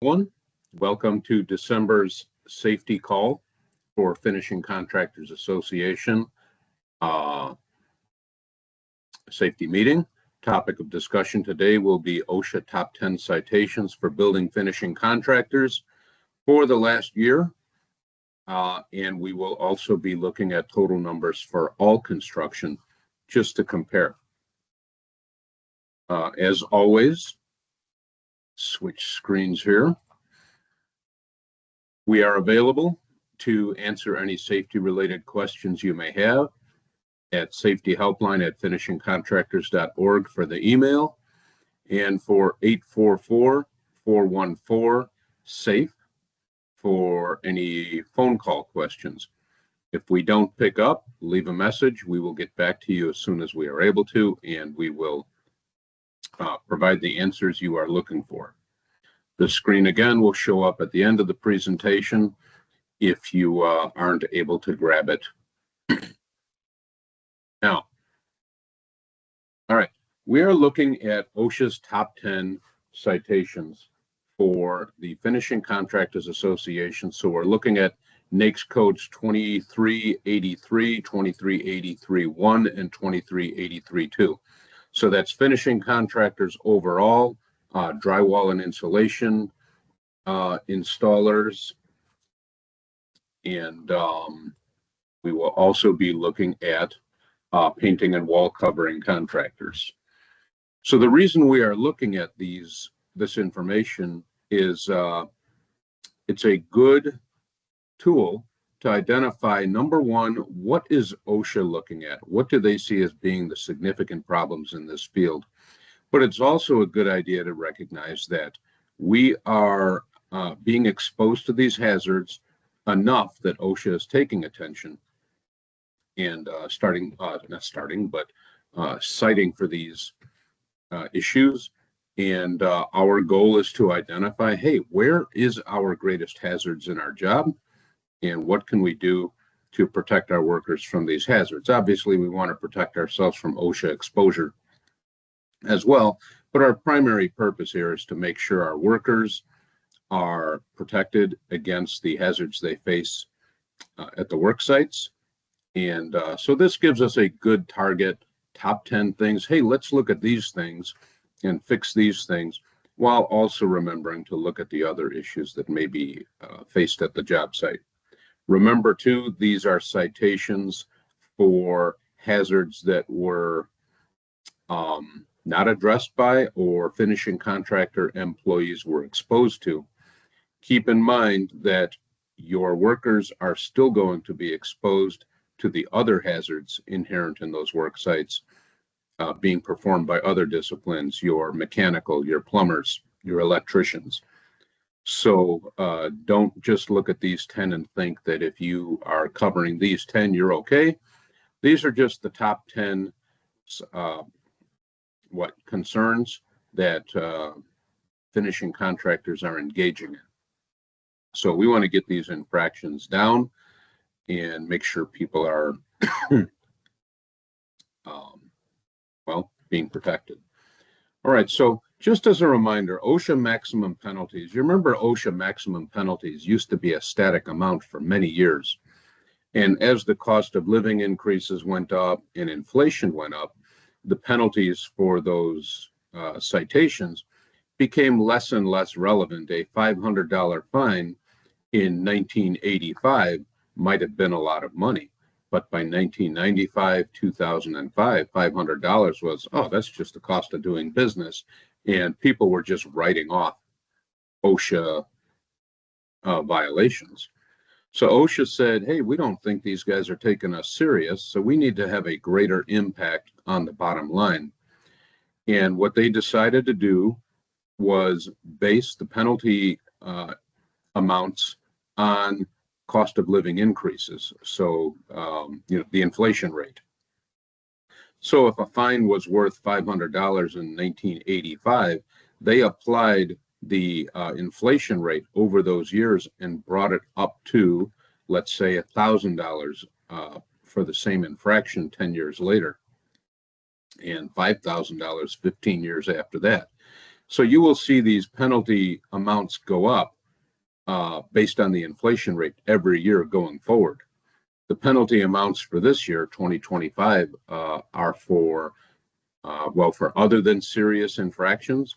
Welcome to December's safety call for Finishing Contractors Association safety meeting. Topic of discussion today will be OSHA top 10 citations for building finishing contractors for the last year. And we will also be looking at total numbers for all construction just to compare. As always, switch screens here. We are available to answer any safety-related questions you may have at safetyhelpline@finishingcontractors.org for the email, and for 844-414-SAFE for any phone call questions. If we don't pick up, leave a message. We will get back to you as soon as we are able to, and we will provide the answers you are looking for. The screen again will show up at the end of the presentation if you aren't able to grab it now. All right, we are looking at OSHA's top 10 citations for the Finishing Contractors Association. So we're looking at NAICS Codes 2383, 2383-1, and 2383-2. So that's finishing contractors overall, drywall and insulation installers, and we will also be looking at painting and wall covering contractors. So the reason we are looking at this information is it's a good tool to identify, number one, what is OSHA looking at? What do they see as being the significant problems in this field? But it's also a good idea to recognize that we are being exposed to these hazards enough that OSHA is taking attention and citing for these issues. And our goal is to identify, hey, where is our greatest hazards in our job? And what can we do to protect our workers from these hazards? Obviously, we want to protect ourselves from OSHA exposure as well, but our primary purpose here is to make sure our workers are protected against the hazards they face at the work sites. And so this gives us a good target, top 10 things. Hey, let's look at these things and fix these things, while also remembering to look at the other issues that may be faced at the job site. Remember too, these are citations for hazards that were not addressed by or finishing contractor employees were exposed to. Keep in mind that your workers are still going to be exposed to the other hazards inherent in those work sites being performed by other disciplines, your mechanical, your plumbers, your electricians. So don't just look at these 10 and think that if you are covering these 10, you're okay. These are just the top 10 concerns that finishing contractors are engaging in. So we want to get these infractions down and make sure people are being protected. All right, so just as a reminder, OSHA maximum penalties. You remember OSHA maximum penalties used to be a static amount for many years. And as the cost of living increases went up and inflation went up, the penalties for those citations became less and less relevant. A $500 fine in 1985 might have been a lot of money, but by 1995, 2005, $500 was, oh, that's just the cost of doing business, and people were just writing off OSHA violations. So OSHA said, hey, we don't think these guys are taking us serious, so we need to have a greater impact on the bottom line. And what they decided to do was base the penalty amounts on cost of living increases. So, the inflation rate. So if a fine was worth $500 in 1985, they applied the inflation rate over those years and brought it up to, let's say, $1,000 for the same infraction 10 years later, and $5,000 15 years after that. So you will see these penalty amounts go up based on the inflation rate every year going forward. The penalty amounts for this year, 2025, are for, for other than serious infractions,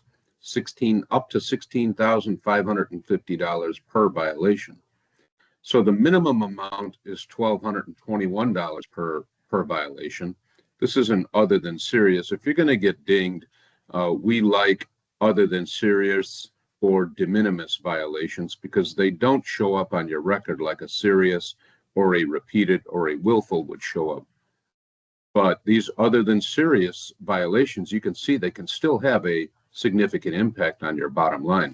up to $16,550 per violation. So the minimum amount is $1,221 per violation. This is an other than serious. If you're going to get dinged, we like other than serious or de minimis violations because they don't show up on your record like a serious or a repeated or a willful would show up. But these other than serious violations, you can see they can still have a significant impact on your bottom line.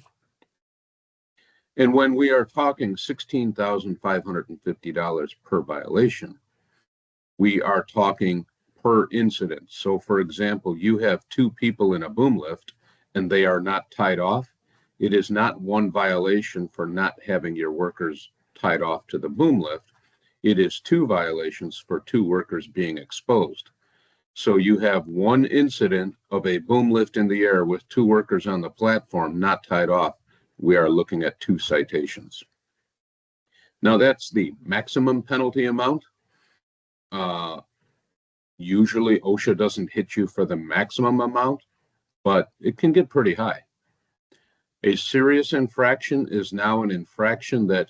And when we are talking $16,550 per violation, we are talking per incident. So for example, you have two people in a boom lift and they are not tied off. It is not one violation for not having your workers tied off to the boom lift. It is two violations for two workers being exposed. So you have one incident of a boom lift in the air with two workers on the platform not tied off. We are looking at 2 citations. Now that's the maximum penalty amount. Usually OSHA doesn't hit you for the maximum amount, but it can get pretty high. A serious infraction is now an infraction that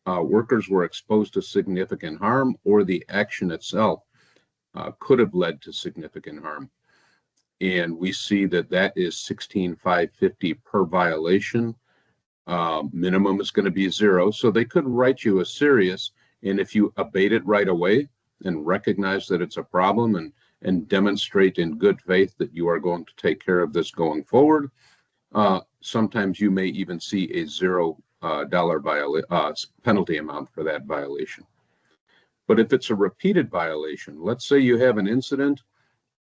workers were exposed to significant harm, or the action itself could have led to significant harm. And we see that that is $16,550 per violation. Minimum is going to be 0. So they could write you a serious, and if you abate it right away and recognize that it's a problem and demonstrate in good faith that you are going to take care of this going forward, sometimes you may even see a $0 penalty amount for that violation. But if it's a repeated violation, let's say you have an incident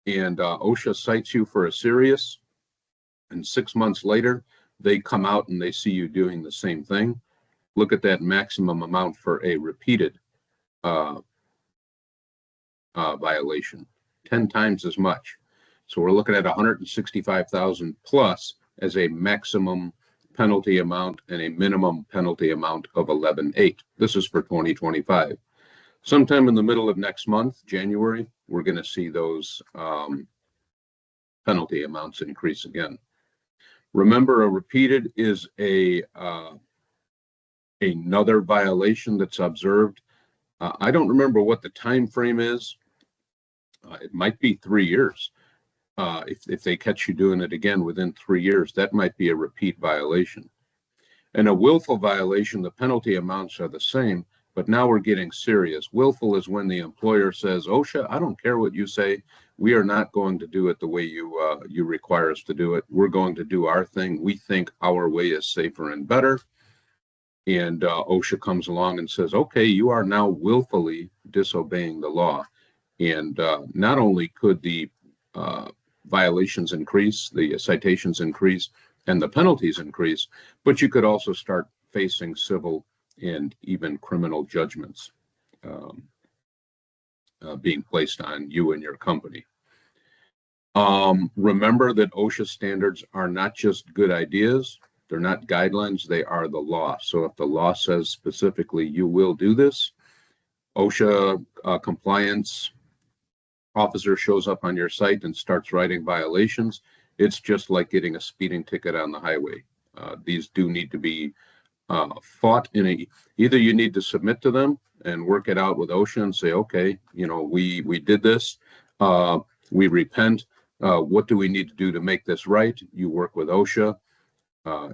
and OSHA cites you for a serious, and 6 months later, they come out and they see you doing the same thing. Look at that maximum amount for a repeated violation, 10 times as much. So we're looking at $165,000 plus as a maximum penalty amount and a minimum penalty amount of $11,800. This is for 2025. Sometime in the middle of next month, January, we're going to see those penalty amounts increase again. Remember, a repeated is another violation that's observed. I don't remember what the time frame is. It might be 3 years. If they catch you doing it again within 3 years, that might be a repeat violation. And a willful violation, the penalty amounts are the same, but now we're getting serious. Willful is when the employer says, OSHA, I don't care what you say. We are not going to do it the way you require us to do it. We're going to do our thing. We think our way is safer and better. And OSHA comes along and says, okay, you are now willfully disobeying the law. And not only could the violations increase, the citations increase, and the penalties increase, but you could also start facing civil and even criminal judgments being placed on you and your company. Remember that OSHA standards are not just good ideas. They're not guidelines. They are the law. So if the law says specifically you will do this, OSHA compliance officer shows up on your site and starts writing violations, it's just like getting a speeding ticket on the highway. These do need to be fought in either you need to submit to them and work it out with OSHA and say, okay, we did this, we repent. What do we need to do to make this right? You work with OSHA.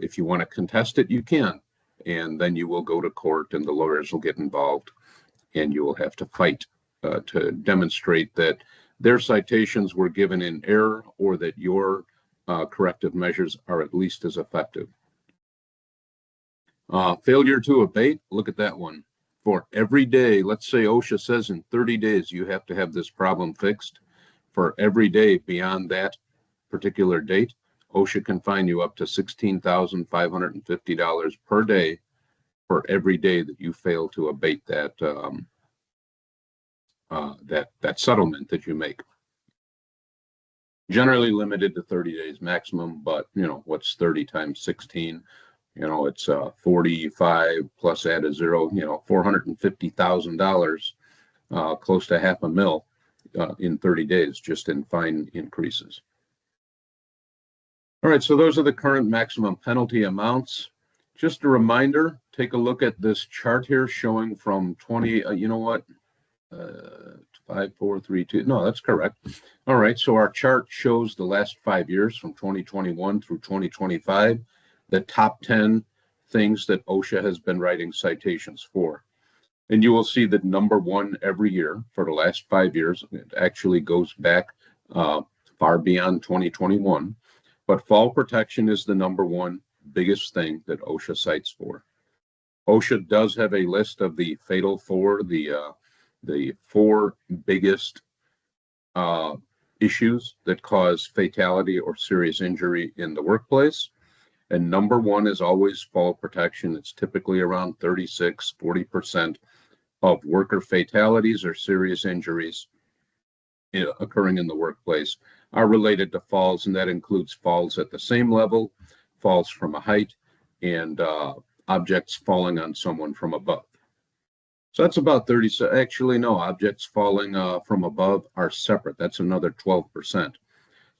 If you want to contest it, you can, and then you will go to court and the lawyers will get involved and you will have to fight to demonstrate that their citations were given in error or that your corrective measures are at least as effective. Failure to abate, look at that one. For every day, let's say OSHA says in 30 days you have to have this problem fixed. For every day beyond that particular date, OSHA can fine you up to $16,550 per day for every day that you fail to abate that that settlement that you make. Generally limited to 30 days maximum, but you know, what's 30 times 16? You know, it's 45 plus add a zero, you know, $450,000, close to $500,000 in 30 days, just in fine increases. All right, so those are the current maximum penalty amounts. Just a reminder, take a look at this chart here showing from 20, you know what? 5, 4, 3, 2. No, that's correct. All right, so our chart shows the last 5 years from 2021 through 2025, the top 10 things that OSHA has been writing citations for. And you will see that number one every year for the last 5 years, it actually goes back far beyond 2021. But fall protection is the number one biggest thing that OSHA cites for. OSHA does have a list of the fatal four, the four biggest issues that cause fatality or serious injury in the workplace. And number one is always fall protection. It's typically around 36–40% of worker fatalities or serious injuries occurring in the workplace are related to falls, and that includes falls at the same level, falls from a height, and objects falling on someone from above. So that's about 30. So actually, no, objects falling from above are separate. That's another 12%.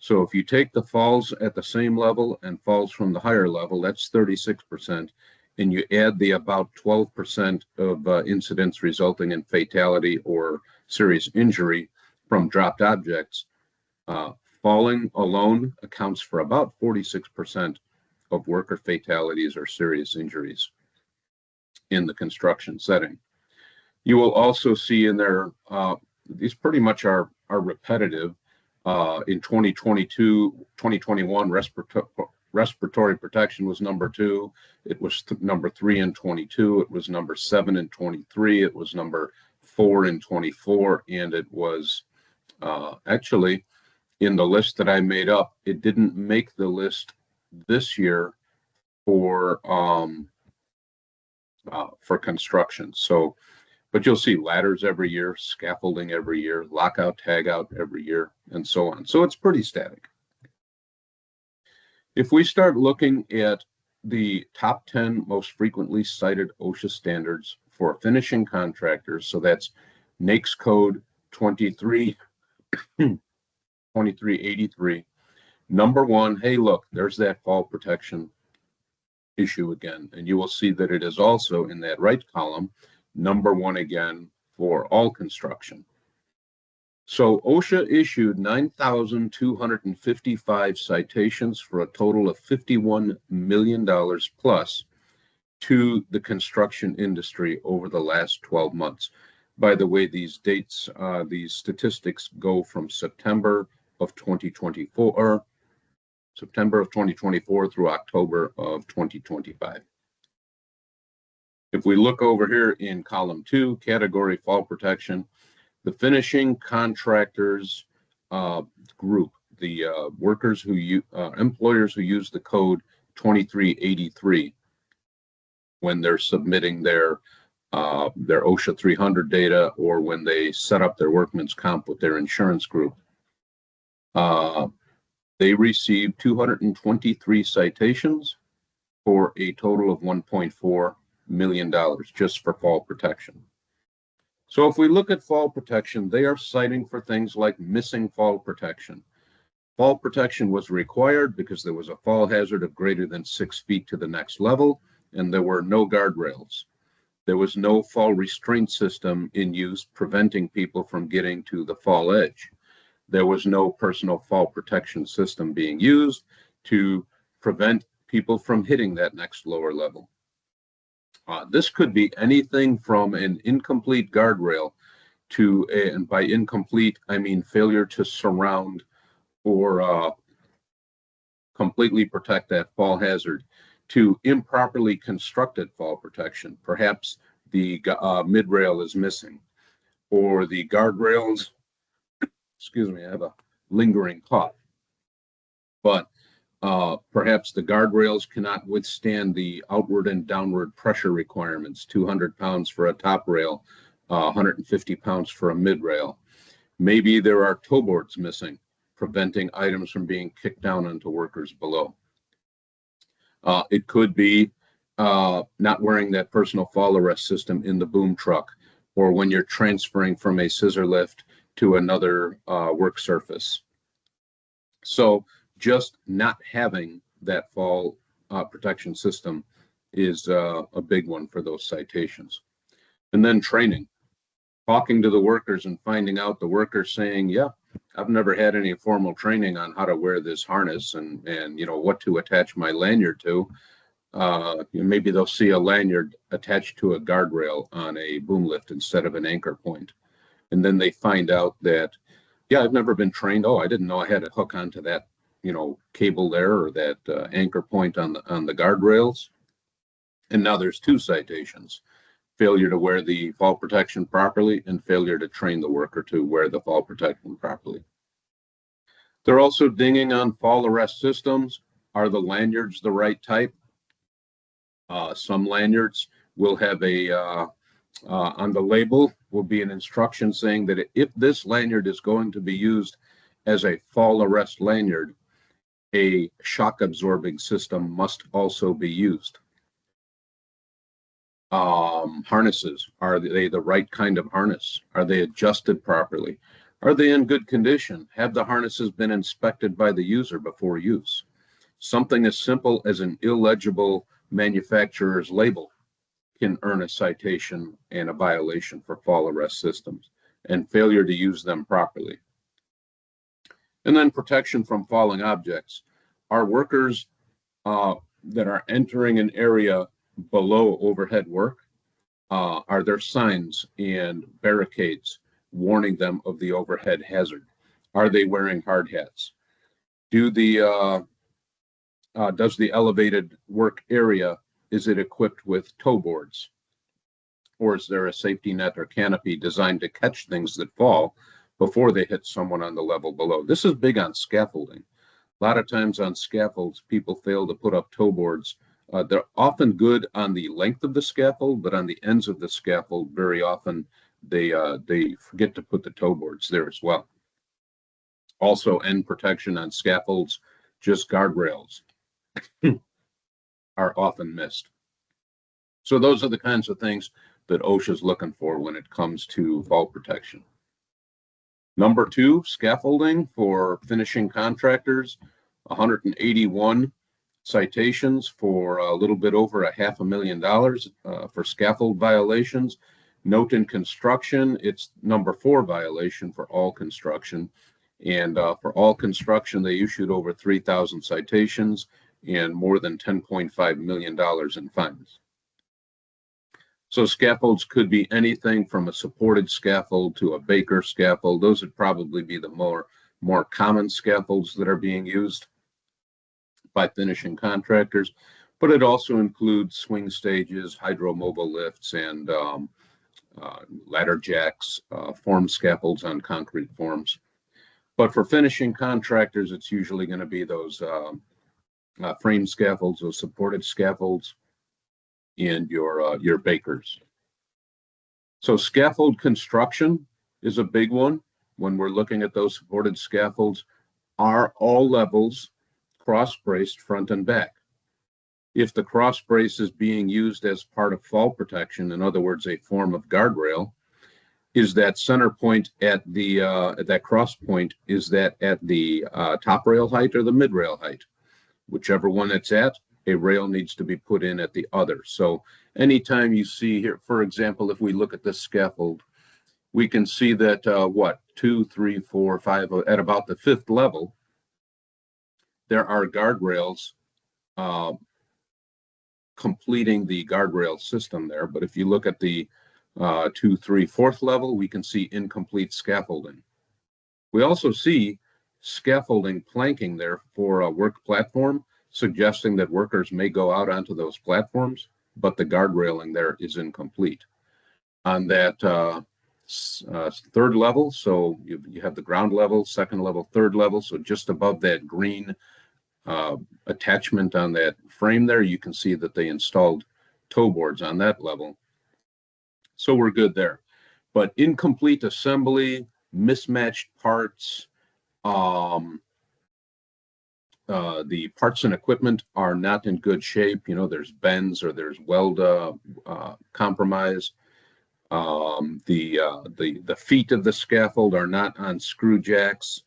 So if you take the falls at the same level and falls from the higher level, that's 36%. And you add the about 12% of incidents resulting in fatality or serious injury from dropped objects, falling alone accounts for about 46% of worker fatalities or serious injuries in the construction setting. You will also see in there, these pretty much are repetitive. In 2022, 2021, respiratory protection was number 2. It was number 3 in 22. It was number 7 in 23. It was number 4 in 24. And it was actually in the list that I made up. It didn't make the list this year for construction. So, but you'll see ladders every year, scaffolding every year, lockout, tagout every year, and so on. So it's pretty static. If we start looking at the top 10 most frequently cited OSHA standards for finishing contractors, so that's NAICS Code 2383. Number one, hey, look, there's that fall protection issue again. And you will see that it is also in that right column, number one again for all construction. So OSHA issued 9,255 citations for a total of $51 million plus to the construction industry over the last 12 months. By the way, these dates, these statistics go from September of 2024 through October of 2025. If we look over here in column 2, category fall protection, the finishing contractors group, the workers who employers who use the code 2383 when they're submitting their OSHA 300 data or when they set up their workman's comp with their insurance group. They received 223 citations for a total of $1.4 million just for fall protection. So if we look at fall protection, they are citing for things like missing fall protection. Fall protection was required because there was a fall hazard of greater than 6 feet to the next level, and there were no guardrails. There was no fall restraint system in use preventing people from getting to the fall edge. There was no personal fall protection system being used to prevent people from hitting that next lower level. This could be anything from an incomplete guardrail to, and by incomplete, I mean failure to surround or completely protect that fall hazard, to improperly constructed fall protection. Perhaps the mid-rail is missing, or the guardrails, excuse me, I have a lingering cough, but perhaps the guardrails cannot withstand the outward and downward pressure requirements, 200 pounds for a top rail, 150 pounds for a mid rail. Maybe there are toe boards missing. preventing items from being kicked down onto workers below. It could be not wearing that personal fall arrest system in the boom truck, or when you're transferring from a scissor lift to another work surface. So just not having that fall protection system is a big one for those citations. And then training, talking to the workers and finding out the workers saying, yeah, I've never had any formal training on how to wear this harness and you know, what to attach my lanyard to. Maybe they'll see a lanyard attached to a guardrail on a boom lift instead of an anchor point. And then they find out that, yeah, I've never been trained. Oh, I didn't know I had to hook onto that, you know, cable there, or that anchor point on the guardrails. And now there's 2 citations: failure to wear the fall protection properly and failure to train the worker to wear the fall protection properly. They're also dinging on fall arrest systems. Are the lanyards the right type? Some lanyards will have on the label will be an instruction saying that if this lanyard is going to be used as a fall arrest lanyard, a shock absorbing system must also be used. Harnesses, are they the right kind of harness? Are they adjusted properly? Are they in good condition? Have the harnesses been inspected by the user before use? Something as simple as an illegible manufacturer's label can earn a citation and a violation for fall arrest systems, and failure to use them properly. And then protection from falling objects. Our workers that are entering an area below overhead work, are there signs and barricades warning them of the overhead hazard? Are they wearing hard hats? Does the elevated work area, is it equipped with toe boards? Or is there a safety net or canopy designed to catch things that fall before they hit someone on the level below? This is big on scaffolding. A lot of times on scaffolds, people fail to put up toe boards. They're often good on the length of the scaffold, but on the ends of the scaffold, very often they forget to put the toe boards there as well. Also, end protection on scaffolds, just guardrails are often missed. So those are the kinds of things that OSHA is looking for when it comes to fall protection. Number 2, scaffolding for finishing contractors, 181 citations for a little bit over $500,000 for scaffold violations. Note in construction, it's number 4 violation for all construction. And for all construction, they issued over 3,000 citations and more than $10.5 million in fines. So scaffolds could be anything from a supported scaffold to a baker scaffold. Those would probably be the more common scaffolds that are being used by finishing contractors, but it also includes swing stages, hydromobile lifts, and ladder jacks, form scaffolds on concrete forms. But for finishing contractors, it's usually going to be those frame scaffolds, those supported scaffolds, and your bakers. So scaffold construction is a big one. When we're looking at those supported scaffolds, are all levels cross braced front and back? If the cross brace is being used as part of fall protection, in other words, a form of guardrail, is that center point at the at that cross point, is that at the top rail height or the mid rail height? Whichever one it's at, a rail needs to be put in at the other. So anytime you see here, for example, if we look at this scaffold, we can see that 2, 3, 4, 5, at about the 5th level, there are guardrails completing the guardrail system there. But if you look at the 2, 3, 4th level, we can see incomplete scaffolding. We also see scaffolding planking there for a work platform, suggesting that workers may go out onto those platforms, but the guard railing there is incomplete. On that 3rd level, so you have the ground level, 2nd level, 3rd level, so just above that green attachment on that frame there, you can see that they installed toe boards on that level. So we're good there. But incomplete assembly, mismatched parts, The parts and equipment are not in good shape. You know, there's bends or there's weld compromise. The feet of the scaffold are not on screw jacks.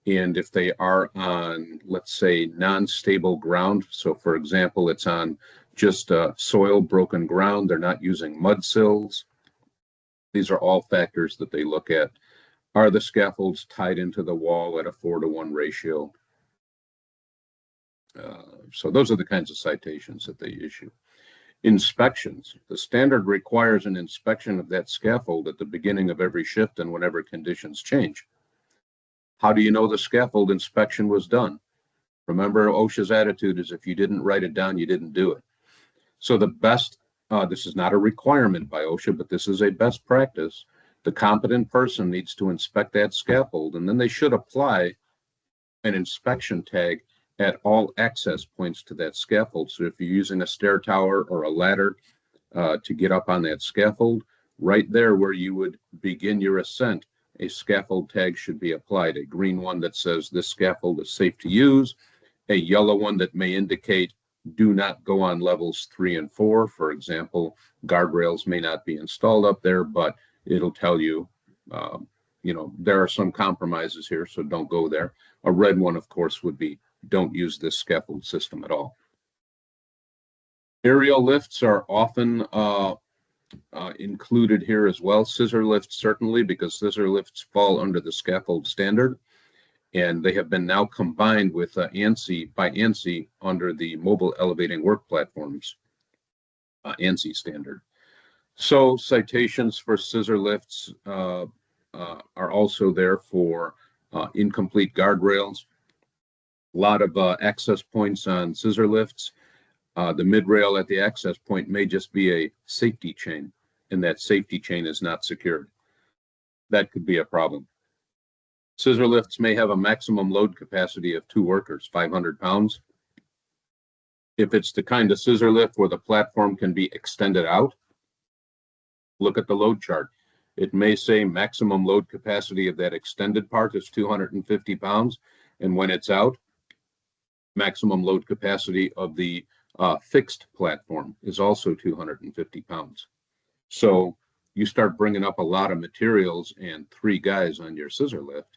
And if they are on, let's say, non-stable ground, so for example, it's on just soil, broken ground, they're not using mud sills. These are all factors that they look at. Are the scaffolds tied into the wall at a 4-to-1 ratio? So those are the kinds of citations that they issue. Inspections. The standard requires an inspection of that scaffold at the beginning of every shift and whenever conditions change. How do you know the scaffold inspection was done? Remember, OSHA's attitude is if you didn't write it down, you didn't do it. So the best, this is not a requirement by OSHA, but this is a best practice. The competent person needs to inspect that scaffold, and then they should apply an inspection tag at all access points to that scaffold. So if you're using a stair tower or a ladder to get up on that scaffold, right there where you would begin your ascent, a scaffold tag should be applied, a green one that says this scaffold is safe to use, a yellow one that may indicate do not go on levels 3 and 4. For example, guardrails may not be installed up there, but it'll tell you, you know, there are some compromises here, so don't go there. A red one, of course, would be don't use this scaffold system at all. Aerial lifts are often included here as well. Scissor lifts, certainly, because scissor lifts fall under the scaffold standard. And they have been now combined with ANSI by ANSI under the Mobile Elevating Work Platforms ANSI standard. So citations for scissor lifts are also there for incomplete guardrails. A lot of access points on scissor lifts. The mid-rail at the access point may just be a safety chain, and that safety chain is not secured. That could be a problem. Scissor lifts may have a maximum load capacity of 2 workers, 500 pounds. If it's the kind of scissor lift where the platform can be extended out, look at the load chart. It may say maximum load capacity of that extended part is 250 pounds. And when it's out, maximum load capacity of the fixed platform is also 250 pounds. So you start bringing up a lot of materials and 3 guys on your scissor lift.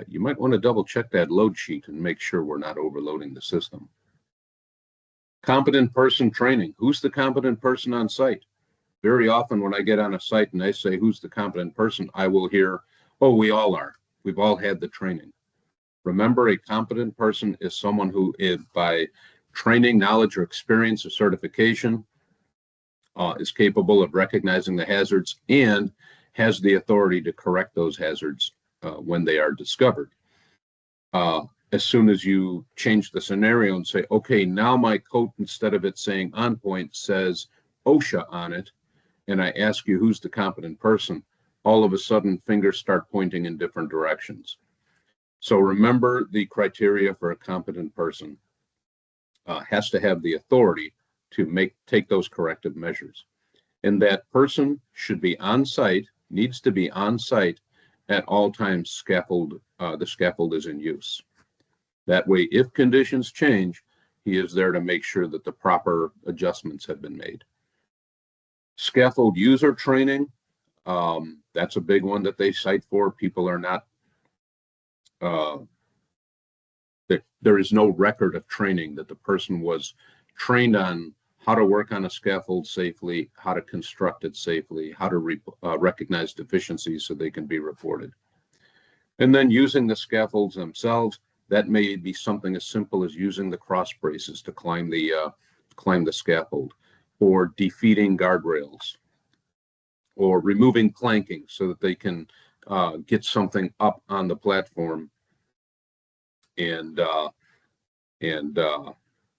You might want to double check that load sheet and make sure we're not overloading the system. Competent person training. Who's the competent person on site? Very often when I get on a site and I say, who's the competent person, I will hear, oh, we all are. We've all had the training. Remember, a competent person is someone who is, by training, knowledge, or experience or certification, is capable of recognizing the hazards and has the authority to correct those hazards when they are discovered. As soon as you change the scenario and say, okay, now my coat, instead of it saying on point, says OSHA on it, and I ask you who's the competent person, all of a sudden fingers start pointing in different directions. So remember, the criteria for a competent person has to have the authority to take those corrective measures. And that person should be on site, needs to be on site at all times the scaffold is in use. That way, if conditions change, he is there to make sure that the proper adjustments have been made. Scaffold user training, that's a big one that they cite for. People are not, there is no record of training that the person was trained on how to work on a scaffold safely, how to construct it safely, how to recognize deficiencies so they can be reported. And then using the scaffolds themselves, that may be something as simple as using the cross braces to climb the scaffold, or defeating guardrails, or removing planking so that they can get something up on the platform, and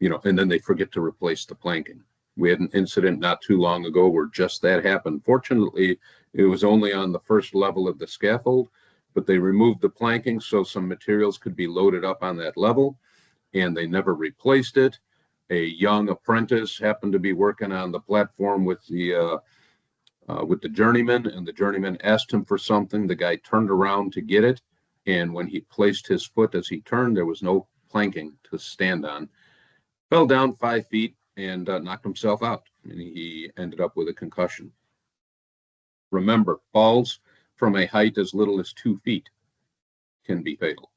you know, and then they forget to replace the planking. We had an incident not too long ago where just that happened. Fortunately, it was only on the first level of the scaffold, but they removed the planking so some materials could be loaded up on that level, and they never replaced it. A young apprentice happened to be working on the platform with the journeyman, and the journeyman asked him for something. The guy turned around to get it, And when he placed his foot as he turned, there was no planking to stand on. Fell down 5 feet and knocked himself out. And he ended up with a concussion. Remember, falls from a height as little as 2 feet can be fatal.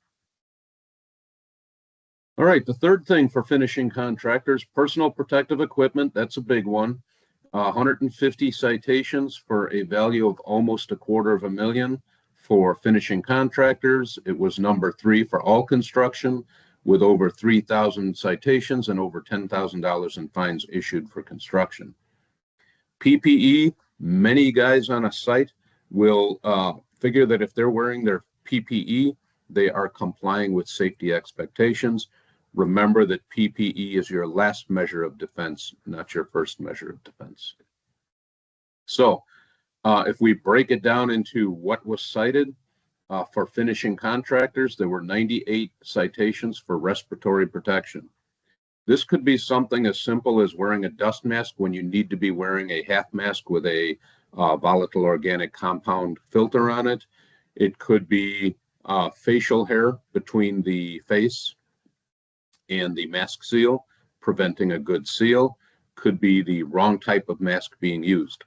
All right, the third thing for finishing contractors, personal protective equipment. That's a big one. 150 citations for a value of almost $250,000 for finishing contractors. It was number 3 for all construction, with over 3,000 citations and over $10,000 in fines issued for construction. PPE, many guys on a site will figure that if they're wearing their PPE, they are complying with safety expectations. Remember that PPE is your last measure of defense, not your first measure of defense. So if we break it down into what was cited for finishing contractors, there were 98 citations for respiratory protection. This could be something as simple as wearing a dust mask when you need to be wearing a half mask with a volatile organic compound filter on it. It could be facial hair between the face and the mask seal, preventing a good seal. Could be the wrong type of mask being used.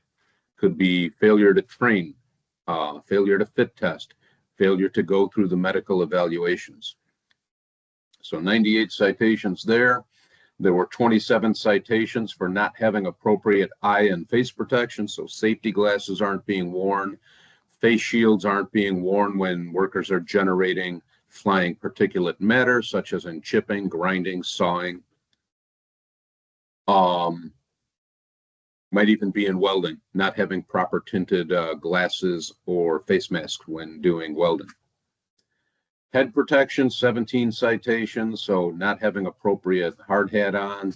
Could be failure to train, failure to fit test, failure to go through the medical evaluations. So 98 citations there. There were 27 citations for not having appropriate eye and face protection. So safety glasses aren't being worn. Face shields aren't being worn when workers are generating flying particulate matter, such as in chipping, grinding, sawing. Might even be in welding, not having proper tinted glasses or face masks when doing welding. Head protection, 17 citations, so not having appropriate hard hat on.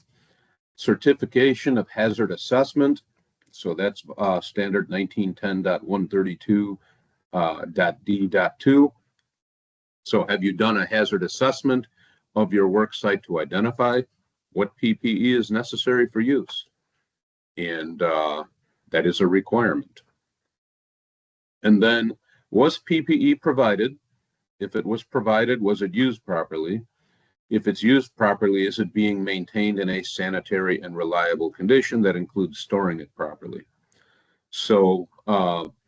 Certification of hazard assessment, so that's standard 1910.132.d.2. So have you done a hazard assessment of your work site to identify what PPE is necessary for use? And that is a requirement. And then, was PPE provided? If it was provided, was it used properly? If it's used properly, is it being maintained in a sanitary and reliable condition that includes storing it properly? So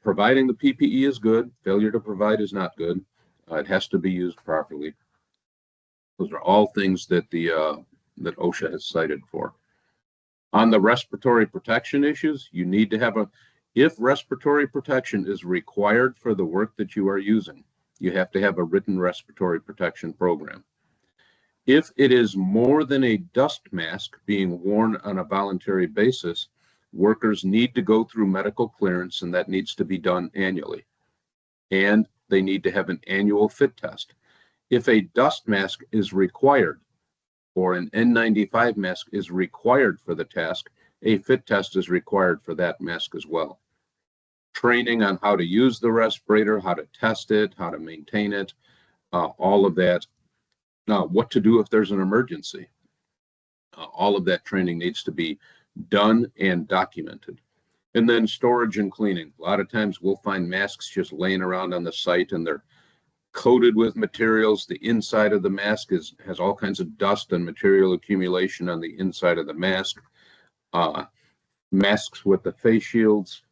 providing the PPE is good. Failure to provide is not good. It has to be used properly. Those are all things that that OSHA has cited for. On the respiratory protection issues, you need to have if respiratory protection is required for the work that you are using, you have to have a written respiratory protection program. If it is more than a dust mask being worn on a voluntary basis, workers need to go through medical clearance, and that needs to be done annually. And they need to have an annual fit test. If a dust mask is required, or an N95 mask is required for the task, a fit test is required for that mask as well. Training on how to use the respirator, how to test it, how to maintain it, all of that. Now, what to do if there's an emergency? All of that training needs to be done and documented. And then storage and cleaning. A lot of times we'll find masks just laying around on the site and they're coated with materials. The inside of the mask has all kinds of dust and material accumulation on the inside of the mask. Masks with the face shields.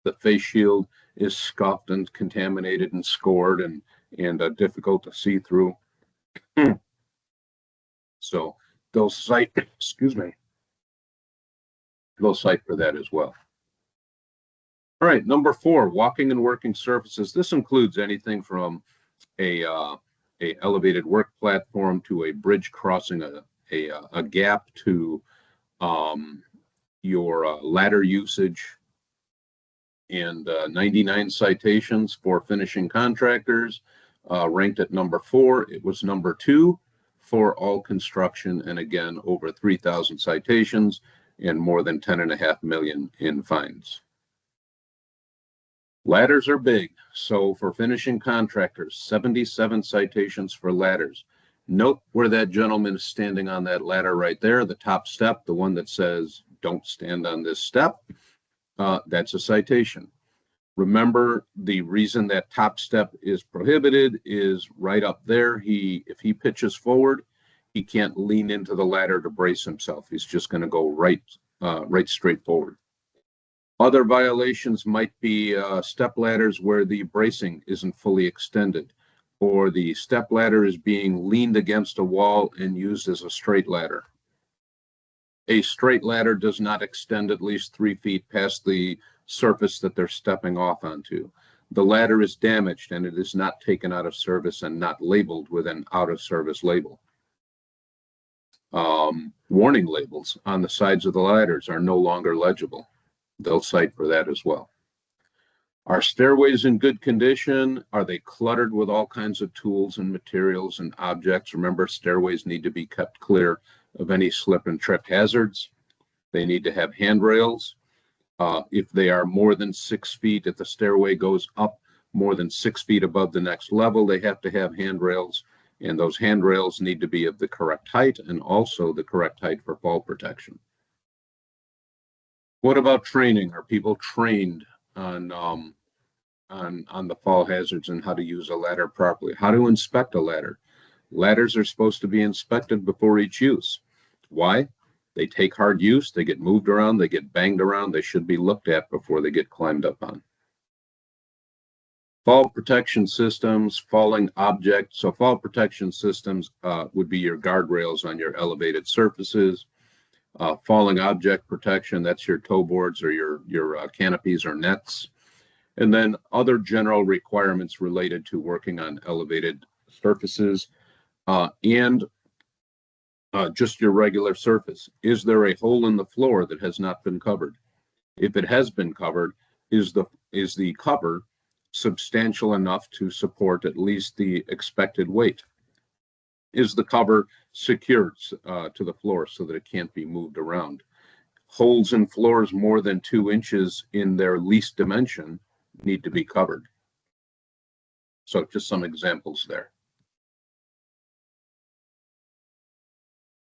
The face shield is scuffed and contaminated and scored and difficult to see through. So they'll cite, they'll cite for that as well. All right, number 4, walking and working surfaces. This includes anything from a elevated work platform to a bridge crossing a gap to your ladder usage. And 99 citations for finishing contractors, ranked at number 4. It was number 2 for all construction, and again, over 3,000 citations and more than $10.5 million in fines. Ladders are big. So for finishing contractors, 77 citations for ladders. Note where that gentleman is standing on that ladder right there, the top step, the one that says, don't stand on this step. That's a citation. Remember, the reason that top step is prohibited is right up there. If he pitches forward, he can't lean into the ladder to brace himself. He's just going to go right straight forward. Other violations might be step ladders where the bracing isn't fully extended, or the step ladder is being leaned against a wall and used as a straight ladder. A straight ladder does not extend at least 3 feet past the surface that they're stepping off onto. The ladder is damaged and it is not taken out of service and not labeled with an out of service label. Warning labels on the sides of the ladders are no longer legible. They'll cite for that as well. Are stairways in good condition? Are they cluttered with all kinds of tools and materials and objects? Remember, stairways need to be kept clear of any slip and trip hazards. They need to have handrails. If they are more than 6 feet, if the stairway goes up more than 6 feet above the next level, they have to have handrails. And those handrails need to be of the correct height and also the correct height for fall protection. What about training? Are people trained on the fall hazards and how to use a ladder properly? How to inspect a ladder? Ladders are supposed to be inspected before each use. Why? They take hard use, they get moved around, they get banged around. They should be looked at before they get climbed up on. Fall protection systems, falling objects. So fall protection systems would be your guardrails on your elevated surfaces. Falling object protection, that's your toe boards or your canopies or nets. And then other general requirements related to working on elevated surfaces and just your regular surface. Is there a hole in the floor that has not been covered? If it has been covered, is the cover substantial enough to support at least the expected weight? Is the cover secured to the floor so that it can't be moved around? Holes in floors more than 2 inches in their least dimension need to be covered. So just some examples there.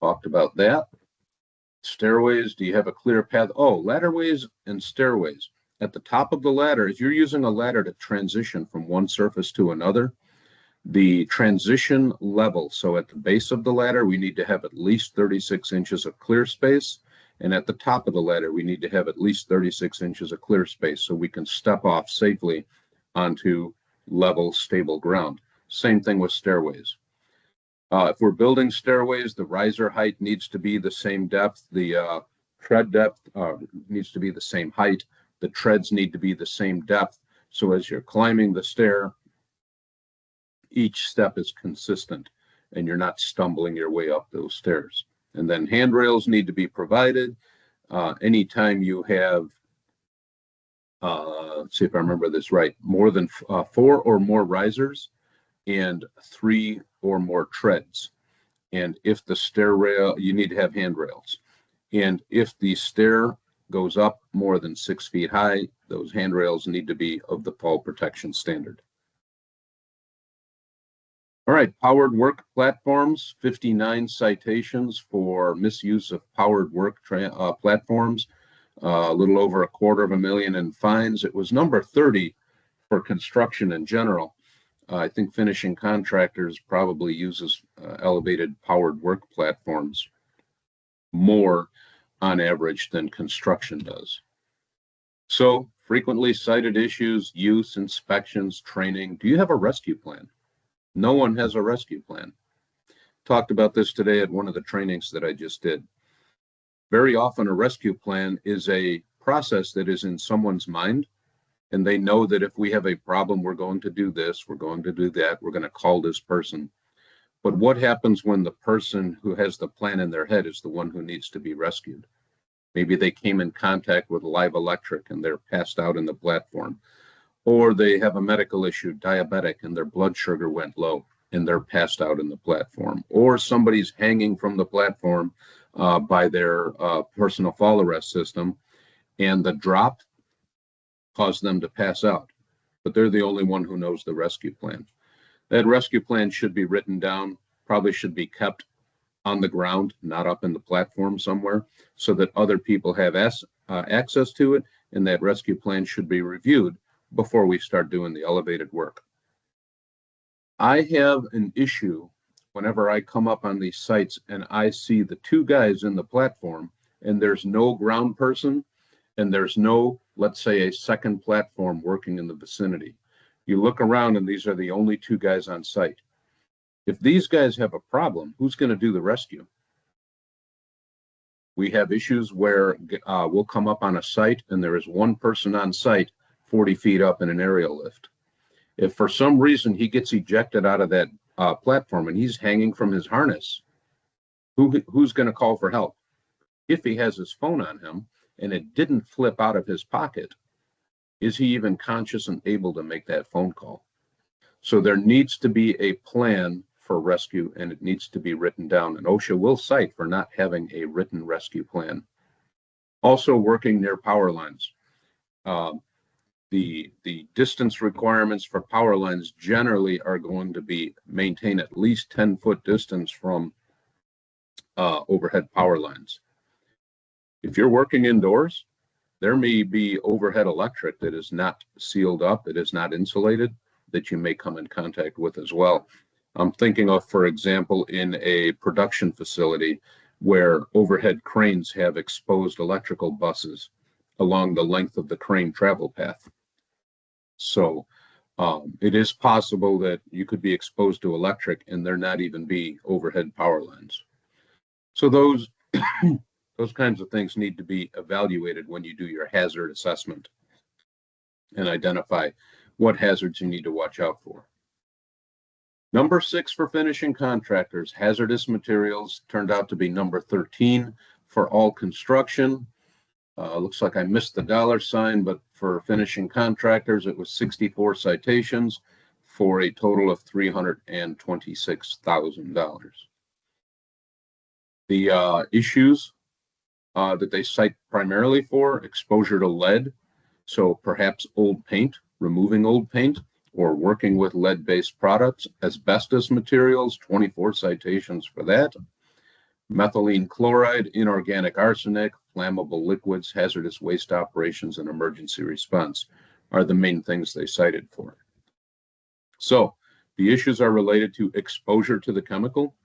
Talked about that. Stairways, do you have a clear path? Oh, ladderways and stairways. At the top of the ladder, if you're using a ladder to transition from one surface to another, the transition level, so at the base of the ladder, we need to have at least 36 inches of clear space. And at the top of the ladder, we need to have at least 36 inches of clear space so we can step off safely onto level, stable ground. Same thing with stairways. If we're building stairways, the riser height needs to be the same depth. The tread depth needs to be the same height. The treads need to be the same depth. So as you're climbing the stair, each step is consistent and you're not stumbling your way up those stairs. And then handrails need to be provided. Anytime you have, let's see if I remember this right, more than 4 or more risers and 3 or more treads. And if the stair rail, you need to have handrails. And if the stair goes up more than 6 feet high, those handrails need to be of the fall protection standard. All right, powered work platforms, 59 citations for misuse of powered work platforms, a little over $250,000 in fines. It was number 30 for construction in general. I think Finishing Contractors probably uses elevated powered work platforms more on average than construction does. So frequently cited issues, use, inspections, training. Do you have a rescue plan? No one has a rescue plan. Talked about this today at one of the trainings that I just did. Very often a rescue plan is a process that is in someone's mind, and they know that if we have a problem, we're going to do this, we're going to do that, we're going to call this person. But what happens when the person who has the plan in their head is the one who needs to be rescued? Maybe they came in contact with live electric and they're passed out in the platform. Or they have a medical issue, diabetic, and their blood sugar went low and they're passed out in the platform. Or somebody's hanging from the platform by their personal fall arrest system, and the drop caused them to pass out. But they're the only one who knows the rescue plan. That rescue plan should be written down, probably should be kept on the ground, not up in the platform somewhere, so that other people have access to it, and that rescue plan should be reviewed before we start doing the elevated work. I have an issue whenever I come up on these sites and I see the two guys in the platform and there's no ground person and there's no, let's say, a second platform working in the vicinity. You look around and these are the only two guys on site. If these guys have a problem, who's going to do the rescue? We have issues where we'll come up on a site and there is one person on site 40 feet up in an aerial lift. If for some reason he gets ejected out of that platform and he's hanging from his harness, who's going to call for help? If he has his phone on him and it didn't flip out of his pocket, is he even conscious and able to make that phone call? So there needs to be a plan for rescue, and it needs to be written down. And OSHA will cite for not having a written rescue plan. Also, working near power lines. The distance requirements for power lines generally are going to be maintain at least 10-foot distance from overhead power lines. If you're working indoors, there may be overhead electric that is not sealed up, it is not insulated, that you may come in contact with as well. I'm thinking of, for example, in a production facility where overhead cranes have exposed electrical buses along the length of the crane travel path. So it is possible that you could be exposed to electric and there not even be overhead power lines. So those those kinds of things need to be evaluated when you do your hazard assessment and identify what hazards you need to watch out for. Number 6 for finishing contractors, hazardous materials, turned out to be number 13 for all construction. Looks like I missed the $sign, but for finishing contractors, it was 64 citations for a total of $326,000. The issues that they cite primarily for: exposure to lead, so perhaps old paint, removing old paint, or working with lead-based products. Asbestos materials, 24 citations for that. Methylene chloride, inorganic arsenic, flammable liquids, hazardous waste operations, and emergency response are the main things they cited for. So the issues are related to exposure to the chemical.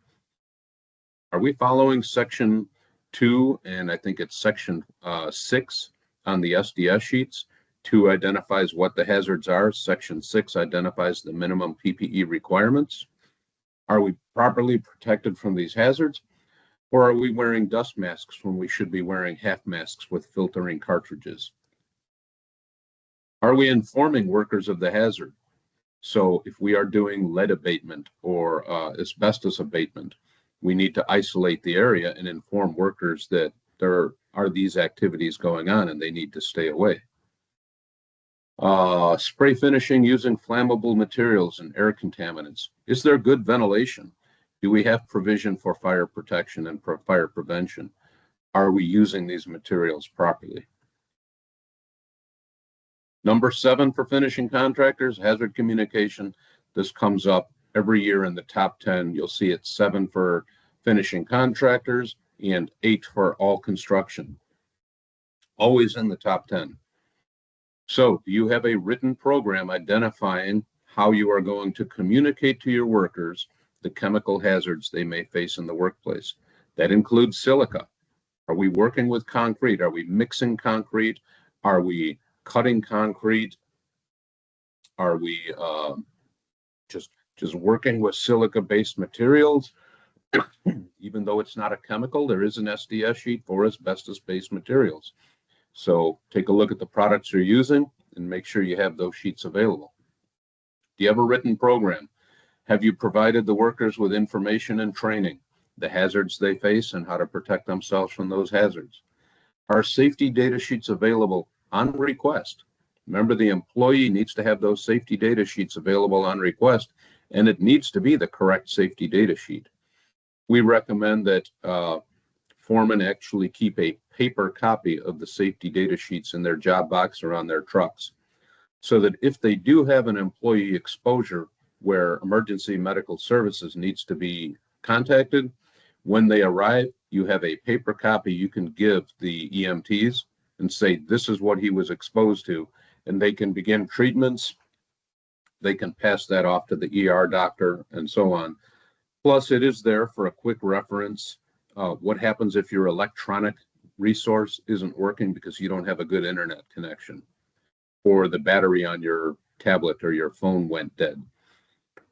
Are we following section 2, and I think it's section 6 on the SDS sheets? 2 identifies what the hazards are. Section 6 identifies the minimum PPE requirements. Are we properly protected from these hazards? Or are we wearing dust masks when we should be wearing half masks with filtering cartridges? Are we informing workers of the hazard? So if we are doing lead abatement or asbestos abatement, we need to isolate the area and inform workers that there are these activities going on and they need to stay away. Spray finishing using flammable materials and air contaminants. Is there good ventilation? Do we have provision for fire protection and fire prevention? Are we using these materials properly? Number 7 for finishing contractors, hazard communication. This comes up every year in the top 10. You'll see it's 7 for finishing contractors and 8 for all construction. Always in the top 10. So do you have a written program identifying how you are going to communicate to your workers the chemical hazards they may face in the workplace? That includes silica. Are we working with concrete? Are we mixing concrete? Are we cutting concrete? Are we just working with silica-based materials? Even though it's not a chemical, there is an SDS sheet for asbestos-based materials. So take a look at the products you're using and make sure you have those sheets available. Do you have a written program? Have you provided the workers with information and training, the hazards they face and how to protect themselves from those hazards? Are safety data sheets available on request? Remember, the employee needs to have those safety data sheets available on request, and it needs to be the correct safety data sheet. We recommend that foremen actually keep a paper copy of the safety data sheets in their job box or on their trucks, so that if they do have an employee exposure where emergency medical services needs to be contacted, when they arrive, you have a paper copy you can give the EMTs and say, this is what he was exposed to, and they can begin treatments. They can pass that off to the ER doctor and so on. Plus, it is there for a quick reference. What happens if your electronic resource isn't working because you don't have a good internet connection, or the battery on your tablet or your phone went dead?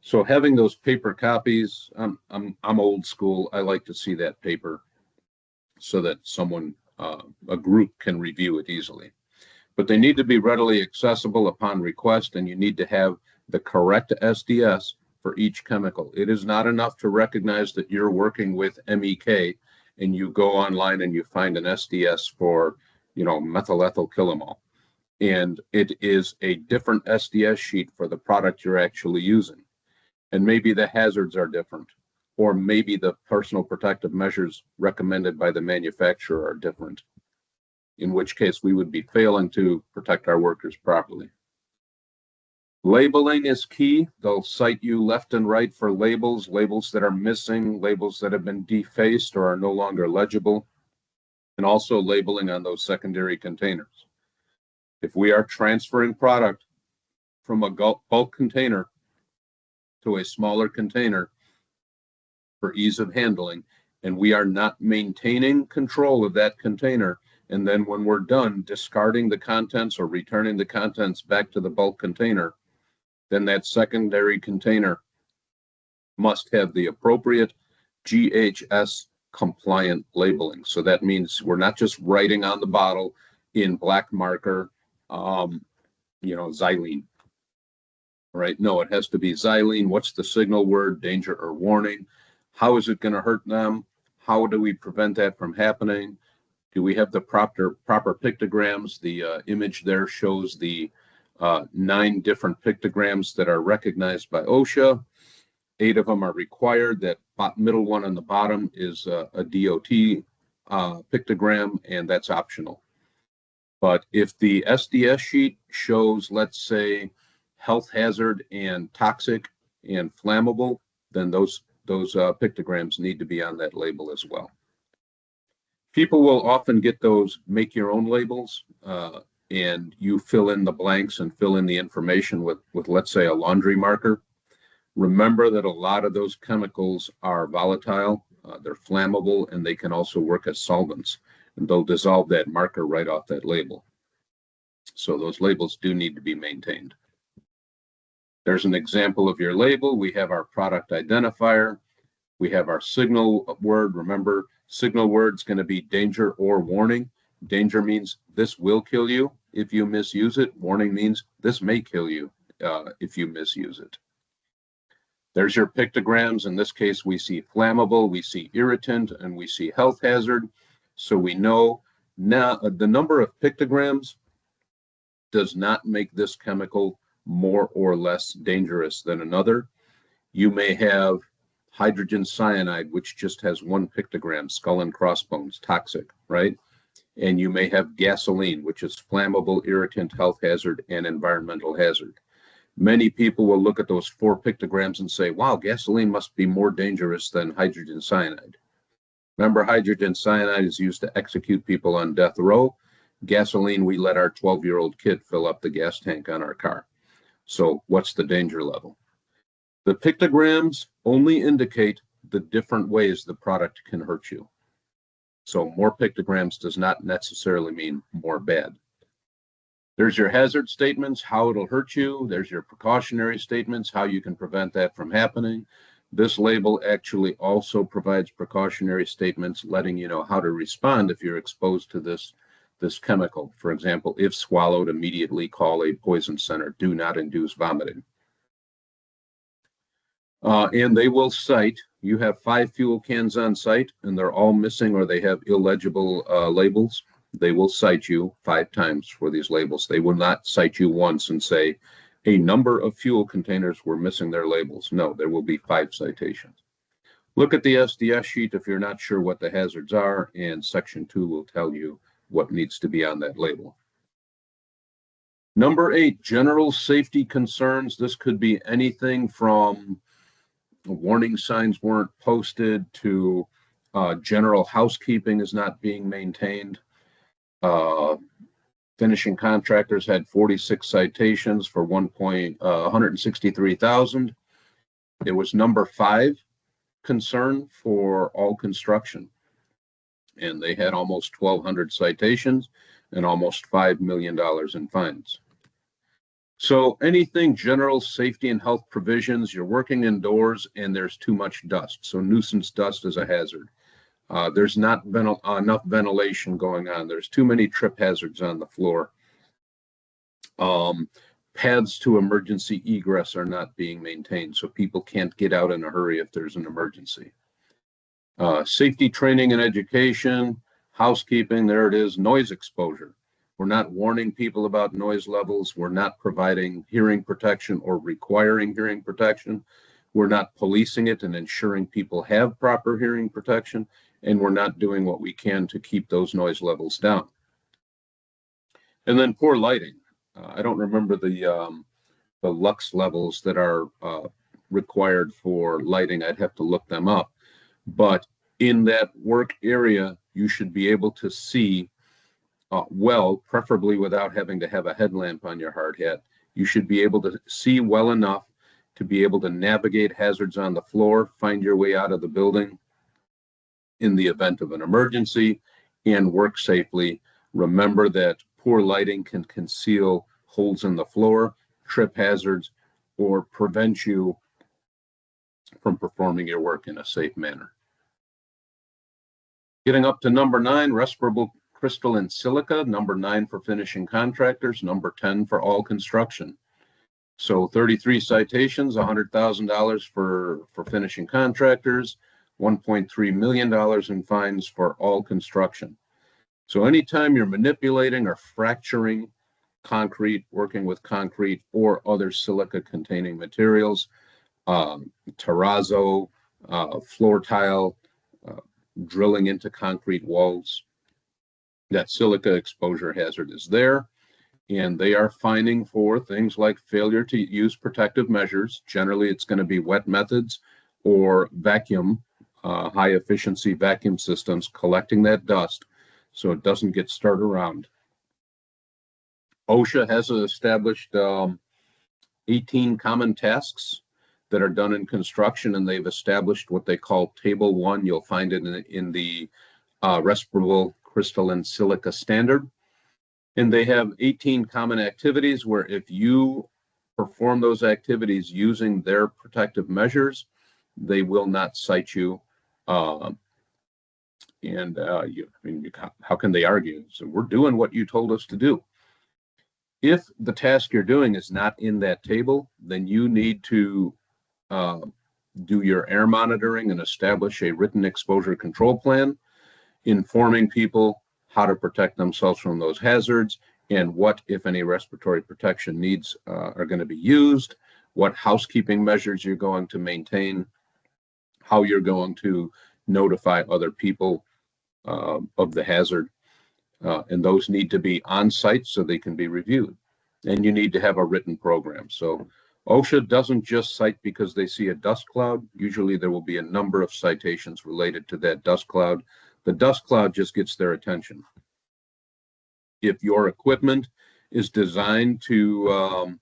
So having those paper copies, I'm old school. I like to see that paper so that someone, a group, can review it easily. But they need to be readily accessible upon request, and you need to have the correct SDS for each chemical. It is not enough to recognize that you're working with MEK and you go online and you find an SDS for, methylethylkilomol. And it is a different SDS sheet for the product you're actually using. And maybe the hazards are different, or maybe the personal protective measures recommended by the manufacturer are different, in which case we would be failing to protect our workers properly. Labeling is key. They'll cite you left and right for labels that are missing, labels that have been defaced or are no longer legible, and also labeling on those secondary containers. If we are transferring product from a bulk container to a smaller container for ease of handling, and we are not maintaining control of that container, and then when we're done discarding the contents or returning the contents back to the bulk container, then that secondary container must have the appropriate GHS compliant labeling. So that means we're not just writing on the bottle in black marker, xylene, right? No, it has to be xylene. What's the signal word, danger or warning? How is it going to hurt them? How do we prevent that from happening? Do we have the proper pictograms? The image there shows the 9 different pictograms that are recognized by OSHA. 8 of them are required. That middle one on the bottom is a DOT pictogram, and that's optional. But if the SDS sheet shows, let's say, health hazard and toxic and flammable, then those pictograms need to be on that label as well. People will often get those make your own labels, and you fill in the blanks and fill in the information with let's say a laundry marker. Remember that a lot of those chemicals are volatile, they're flammable, and they can also work as solvents, and they'll dissolve that marker right off that label. So those labels do need to be maintained. There's an example of your label. We have our product identifier. We have our signal word. Remember, signal word's going to be danger or warning. Danger means this will kill you if you misuse it. Warning means this may kill you if you misuse it. There's your pictograms. In this case, we see flammable, we see irritant, and we see health hazard. So we know now the number of pictograms does not make this chemical more or less dangerous than another. You may have hydrogen cyanide, which just has 1 pictogram, skull and crossbones, toxic, right? And you may have gasoline, which is flammable, irritant, health hazard, and environmental hazard. Many people will look at those 4 pictograms and say, wow, gasoline must be more dangerous than hydrogen cyanide. Remember, hydrogen cyanide is used to execute people on death row. Gasoline, we let our 12-year-old kid fill up the gas tank on our car. So what's the danger level? The pictograms only indicate the different ways the product can hurt you. So more pictograms does not necessarily mean more bad. There's your hazard statements, how it'll hurt you. There's your precautionary statements, how you can prevent that from happening. This label actually also provides precautionary statements letting you know how to respond if you're exposed to this chemical. For example, if swallowed, immediately call a poison center. Do not induce vomiting. And they will cite, you have 5 fuel cans on site and they're all missing or they have illegible labels. They will cite you 5 times for these labels. They will not cite you once and say a number of fuel containers were missing their labels. No, there will be 5 citations. Look at the SDS sheet if you're not sure what the hazards are, and section 2 will tell you what needs to be on that label. Number 8, general safety concerns. This could be anything from warning signs weren't posted to general housekeeping is not being maintained. Finishing Contractors had 46 citations for 163,000. It was number 5 concern for all construction, and they had almost 1,200 citations and almost $5 million in fines. So anything general safety and health provisions, you're working indoors and there's too much dust. So nuisance dust is a hazard. There's not been enough ventilation going on. There's too many trip hazards on the floor. Paths to emergency egress are not being maintained, so people can't get out in a hurry if there's an emergency. Safety training and education, housekeeping, there it is, noise exposure. We're not warning people about noise levels. We're not providing hearing protection or requiring hearing protection. We're not policing it and ensuring people have proper hearing protection. And we're not doing what we can to keep those noise levels down. And then poor lighting. I don't remember the lux levels that are required for lighting. I'd have to look them up. But in that work area, you should be able to see well, preferably without having to have a headlamp on your hard hat. You should be able to see well enough to be able to navigate hazards on the floor, find your way out of the building in the event of an emergency, and work safely. Remember that poor lighting can conceal holes in the floor, trip hazards, or prevent you from performing your work in a safe manner. Getting up to number 9, respirable crystal and silica, number 9 for finishing contractors, number 10 for all construction. So 33 citations, $100,000 for finishing contractors, $1.3 million in fines for all construction. So anytime you're manipulating or fracturing concrete, working with concrete or other silica containing materials, terrazzo, floor tile, drilling into concrete walls, that silica exposure hazard is there, and they are fining for things like failure to use protective measures. Generally, it's going to be wet methods or vacuum, high efficiency vacuum systems collecting that dust so it doesn't get stirred around. OSHA has established 18 common tasks that are done in construction, and they've established what they call Table 1. You'll find it in the respirable crystalline silica standard. And they have 18 common activities where if you perform those activities using their protective measures, they will not cite you. How can they argue? So we're doing what you told us to do. If the task you're doing is not in that table, then you need to do your air monitoring and establish a written exposure control plan, informing people how to protect themselves from those hazards and what, if any, respiratory protection needs are going to be used, what housekeeping measures you're going to maintain, how you're going to notify other people of the hazard. And those need to be on site so they can be reviewed. And you need to have a written program. So OSHA doesn't just cite because they see a dust cloud. Usually there will be a number of citations related to that dust cloud. The dust cloud just gets their attention. If your equipment is designed to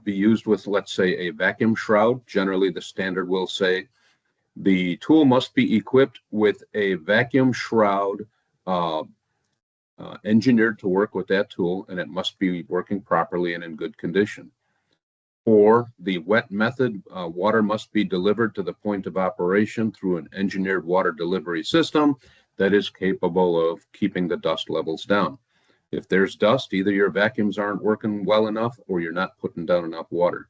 be used with, let's say, a vacuum shroud, generally the standard will say the tool must be equipped with a vacuum shroud engineered to work with that tool, and it must be working properly and in good condition. Or the wet method, water must be delivered to the point of operation through an engineered water delivery system that is capable of keeping the dust levels down. If there's dust, either your vacuums aren't working well enough or you're not putting down enough water.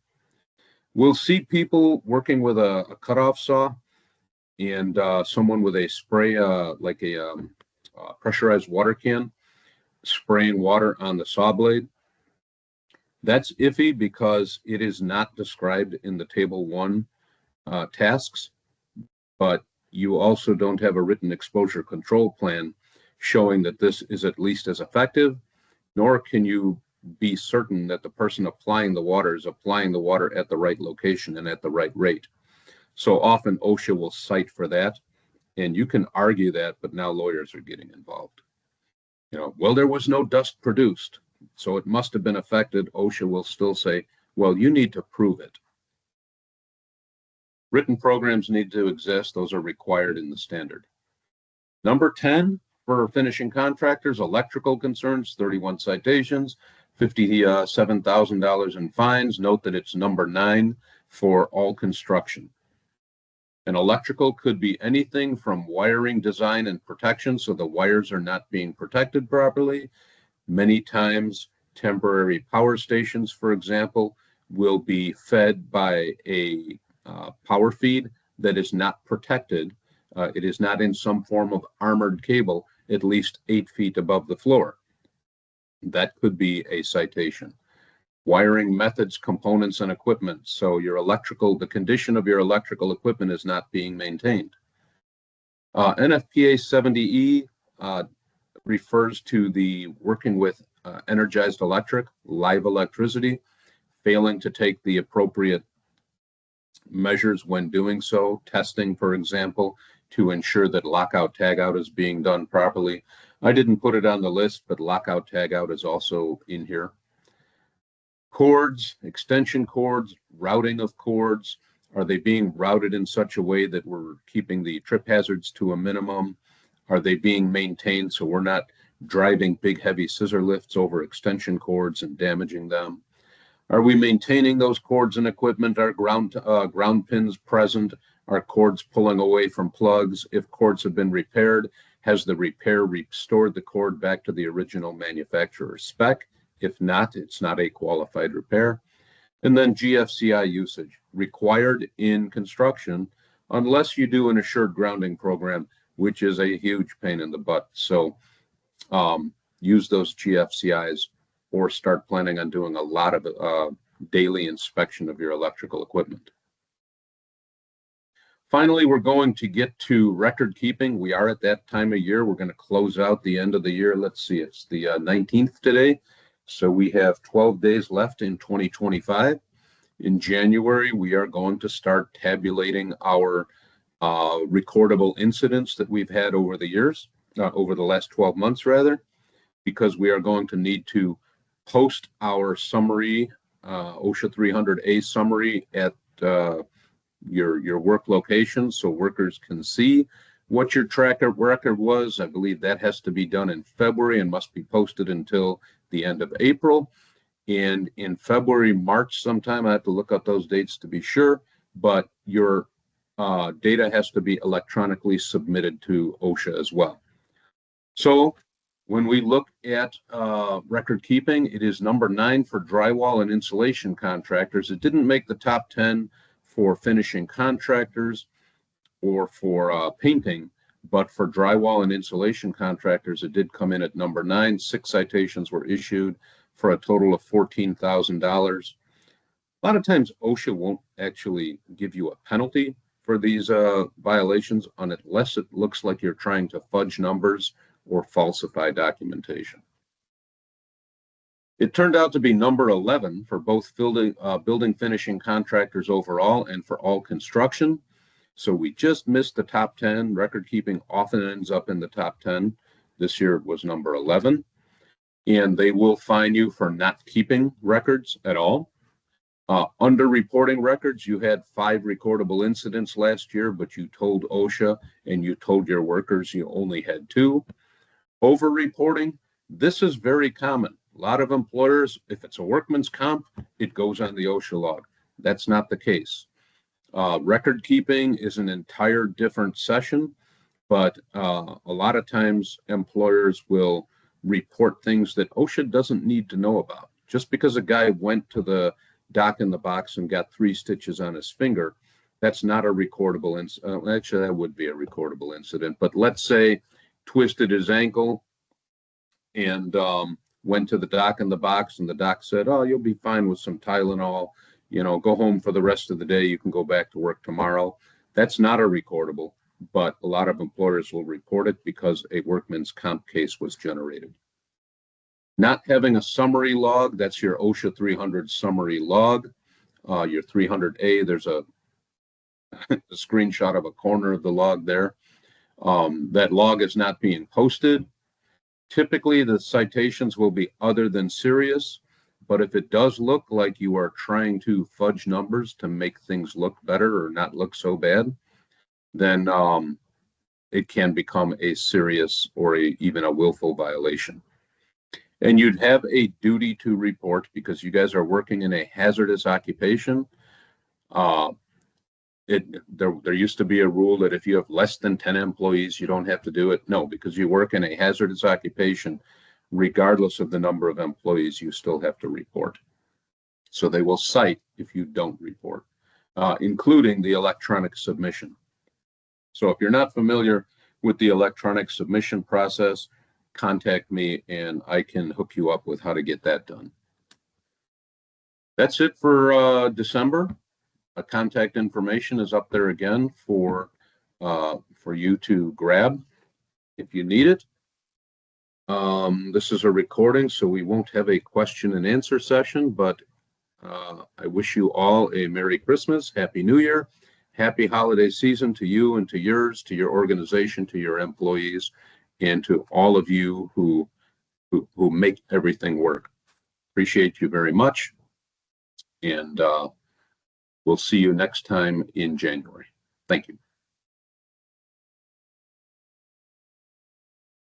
We'll see people working with a cutoff saw and someone with a spray, like a pressurized water can, spraying water on the saw blade. That's iffy because it is not described in the Table 1 tasks, but you also don't have a written exposure control plan showing that this is at least as effective, nor can you be certain that the person applying the water is applying the water at the right location and at the right rate. So often OSHA will cite for that, and you can argue that, but now lawyers are getting involved. Well, there was no dust produced, so it must have been affected. OSHA will still say, well, you need to prove it. Written programs need to exist. Those are required in the standard. Number 10 for finishing contractors, electrical concerns, 31 citations, $57,000 in fines. Note that it's number 9 for all construction. An electrical could be anything from wiring design and protection, so the wires are not being protected properly. Many times, temporary power stations, for example, will be fed by a power feed that is not protected. It is not in some form of armored cable, at least 8 feet above the floor. That could be a citation. Wiring methods, components, and equipment. So the condition of your electrical equipment is not being maintained. NFPA 70E refers to the working with energized electric, live electricity, failing to take the appropriate measures when doing so, testing, for example, to ensure that lockout tagout is being done properly. I didn't put it on the list, but lockout tagout is also in here. Cords, extension cords, routing of cords. Are they being routed in such a way that we're keeping the trip hazards to a minimum? Are they being maintained so we're not driving big, heavy scissor lifts over extension cords and damaging them? Are we maintaining those cords and equipment? Are ground pins present? Are cords pulling away from plugs? If cords have been repaired, has the repair restored the cord back to the original manufacturer's spec? If not, it's not a qualified repair. And then GFCI usage, required in construction, unless you do an assured grounding program, which is a huge pain in the butt. So use those GFCIs or start planning on doing a lot of daily inspection of your electrical equipment. Finally, we're going to get to record keeping. We are at that time of year. We're going to close out the end of the year. Let's see, it's the 19th today. So we have 12 days left in 2025. In January, we are going to start tabulating our recordable incidents that we've had over the years, over the last 12 months rather, because we are going to need to post our summary, OSHA 300A summary at your work location so workers can see what your track record was. I believe that has to be done in February and must be posted until the end of April. And in February, March sometime, I have to look up those dates to be sure, but your data has to be electronically submitted to OSHA as well. So when we look at record keeping, it is number 9 for drywall and insulation contractors. It didn't make the top 10 for finishing contractors or for painting, but for drywall and insulation contractors, it did come in at number 9. 6 citations were issued for a total of $14,000. A lot of times OSHA won't actually give you a penalty for these violations unless it looks like you're trying to fudge numbers or falsify documentation. It turned out to be number 11 for both building finishing contractors overall and for all construction. So we just missed the top 10. Record keeping often ends up in the top 10. This year it was number 11. And they will fine you for not keeping records at all. Under reporting records, you had 5 recordable incidents last year, but you told OSHA and you told your workers you only had 2. Over reporting, this is very common. A lot of employers, if it's a workman's comp, it goes on the OSHA log. That's not the case. Record keeping is an entire different session, but a lot of times employers will report things that OSHA doesn't need to know about. Just because a guy went to the dock in the box and got 3 stitches on his finger, that's not a recordable incident. Actually, that would be a recordable incident. But let's say twisted his ankle and went to the dock in the box, and the doc said, "Oh, you'll be fine with some Tylenol. Go home for the rest of the day. You can go back to work tomorrow." That's not a recordable, but a lot of employers will report it because a workman's comp case was generated. Not having a summary log, that's your OSHA 300 summary log. Your 300A, there's a screenshot of a corner of the log there. That log is not being posted. Typically, the citations will be other than serious, but if it does look like you are trying to fudge numbers to make things look better or not look so bad, then it can become a serious or even a willful violation. And you'd have a duty to report because you guys are working in a hazardous occupation. There used to be a rule that if you have less than 10 employees, you don't have to do it. No, because you work in a hazardous occupation, regardless of the number of employees, you still have to report. So they will cite if you don't report, including the electronic submission. So if you're not familiar with the electronic submission process, contact me and I can hook you up with how to get that done. That's it for December. Contact information is up there again for you to grab if you need it. This is a recording, so we won't have a question and answer session, but I wish you all a Merry Christmas, Happy New Year, Happy holiday season to you and to yours, to your organization, to your employees, and to all of you who make everything work. Appreciate you very much, and we'll see you next time in January. Thank you.